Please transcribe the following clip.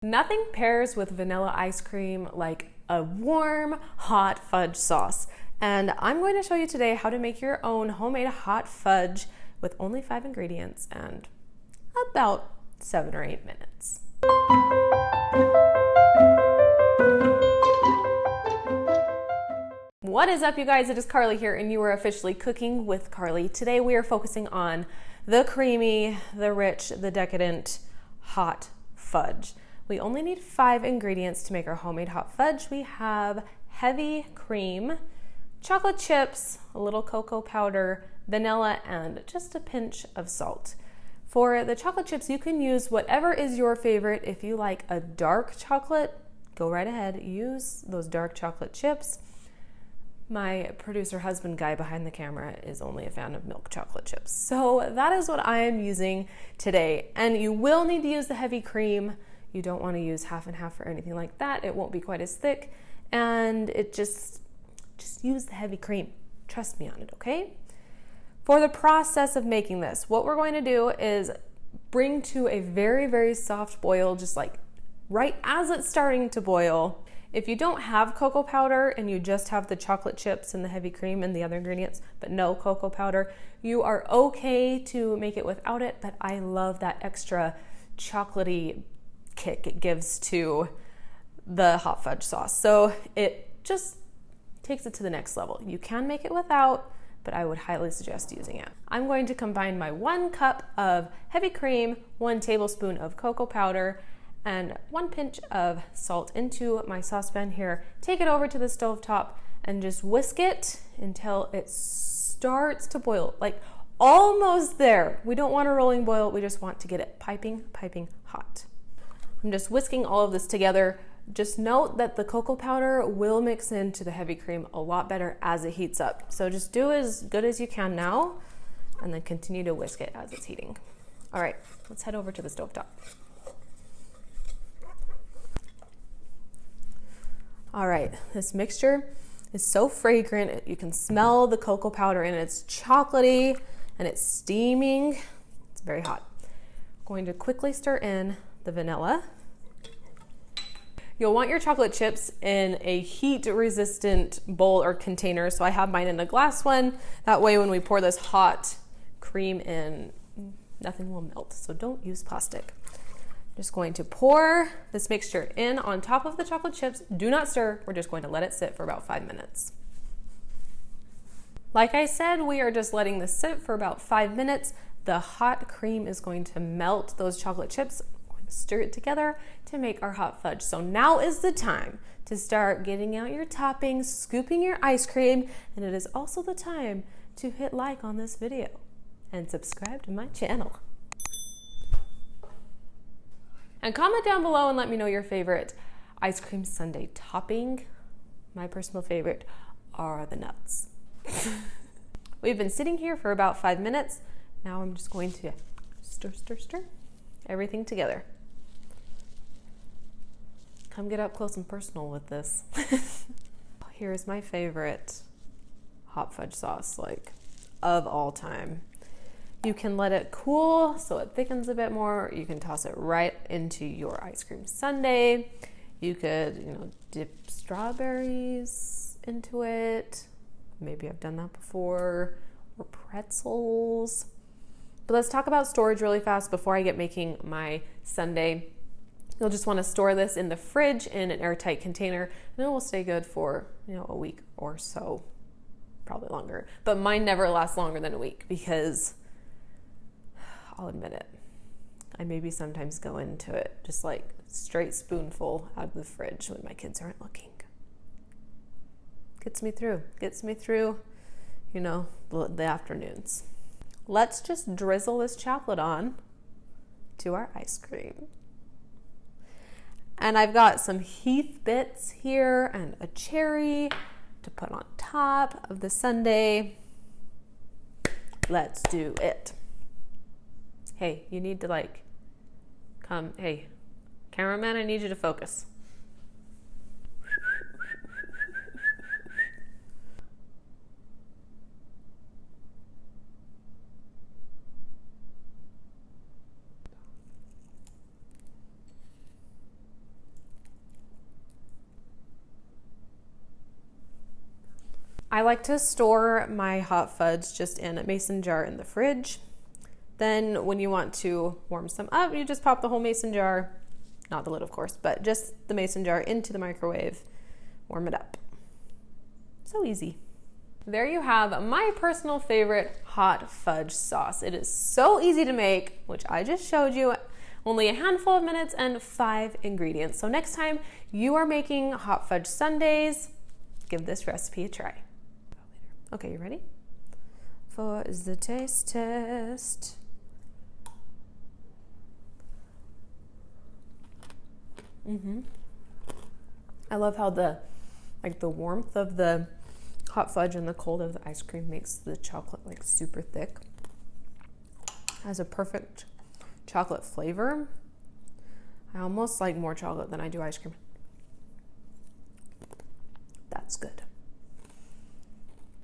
Nothing pairs with vanilla ice cream like a warm, hot fudge sauce. And I'm going to show you today how to make your own homemade hot fudge with only 5 ingredients and about 7 or 8 minutes. What is up, you guys? It is Carly here, and you are officially cooking with Carly. Today we are focusing on the creamy, the rich, the decadent hot fudge. We only need 5 ingredients to make our homemade hot fudge. We have heavy cream, chocolate chips, a little cocoa powder, vanilla, and just a pinch of salt. For the chocolate chips, you can use whatever is your favorite. If you like a dark chocolate, go right ahead, use those dark chocolate chips. My producer husband guy behind the camera is only a fan of milk chocolate chips. So that is what I am using today. And you will need to use the heavy cream. You don't want to use half and half or anything like that. It won't be quite as thick. And it just use the heavy cream. Trust me on it, okay? For the process of making this, what we're going to do is bring to a very, very soft boil, just like right as it's starting to boil. If you don't have cocoa powder and you just have the chocolate chips and the heavy cream and the other ingredients, but no cocoa powder, you are okay to make it without it, but I love that extra chocolatey kick it gives to the hot fudge sauce. So it just takes it to the next level. You can make it without, but I would highly suggest using it. I'm going to combine my 1 cup of heavy cream, 1 tablespoon of cocoa powder, and 1 pinch of salt into my saucepan here. Take it over to the stovetop and just whisk it until it starts to boil, like almost there. We don't want a rolling boil, we just want to get it piping hot. I'm just whisking all of this together. Just note that the cocoa powder will mix into the heavy cream a lot better as it heats up. So just do as good as you can now and then continue to whisk it as it's heating. All right, let's head over to the stovetop. All right, this mixture is so fragrant. You can smell the cocoa powder and it's chocolatey and it's steaming. It's very hot. Going to quickly stir in the vanilla. You'll want your chocolate chips in a heat-resistant bowl or container. So I have mine in a glass one. That way when we pour this hot cream in, nothing will melt. So don't use plastic. Just going to pour this mixture in on top of the chocolate chips. Do not stir. We're just going to let it sit for about 5 minutes. Like I said, we are just letting this sit for about 5 minutes. The hot cream is going to melt those chocolate chips. We're going to stir it together to make our hot fudge. So now is the time to start getting out your toppings, scooping your ice cream, and it is also the time to hit like on this video and subscribe to my channel. And comment down below and let me know your favorite ice cream sundae topping. My personal favorite are the nuts. We've been sitting here for about 5 minutes. Now I'm just going to stir everything together. Come get up close and personal with this. Here's my favorite hot fudge sauce, like of all time. You can let it cool so it thickens a bit more. You can toss it right into your ice cream sundae. You could, dip strawberries into it. Maybe I've done that before. Or pretzels. But let's talk about storage really fast before I get making my sundae. You'll just want to store this in the fridge in an airtight container, and it will stay good for, a week or so, probably longer. But mine never lasts longer than a week because I'll admit it. I maybe sometimes go into it just like straight spoonful out of the fridge when my kids aren't looking. Gets me through, the afternoons. Let's just drizzle this chocolate on to our ice cream. And I've got some Heath bits here and a cherry to put on top of the sundae. Let's do it. Hey, you need to come. Hey, cameraman, I need you to focus. I like to store my hot fudge just in a mason jar in the fridge. Then when you want to warm some up, you just pop the whole mason jar, not the lid of course, but just the mason jar into the microwave, warm it up. So easy. There you have my personal favorite hot fudge sauce. It is so easy to make, which I just showed you. Only a handful of minutes and 5 ingredients. So next time you are making hot fudge sundaes, give this recipe a try. Okay, you ready? For the taste test. I love how the warmth of the hot fudge and the cold of the ice cream makes the chocolate like super thick. Has a perfect chocolate flavor. I almost like more chocolate than I do ice cream.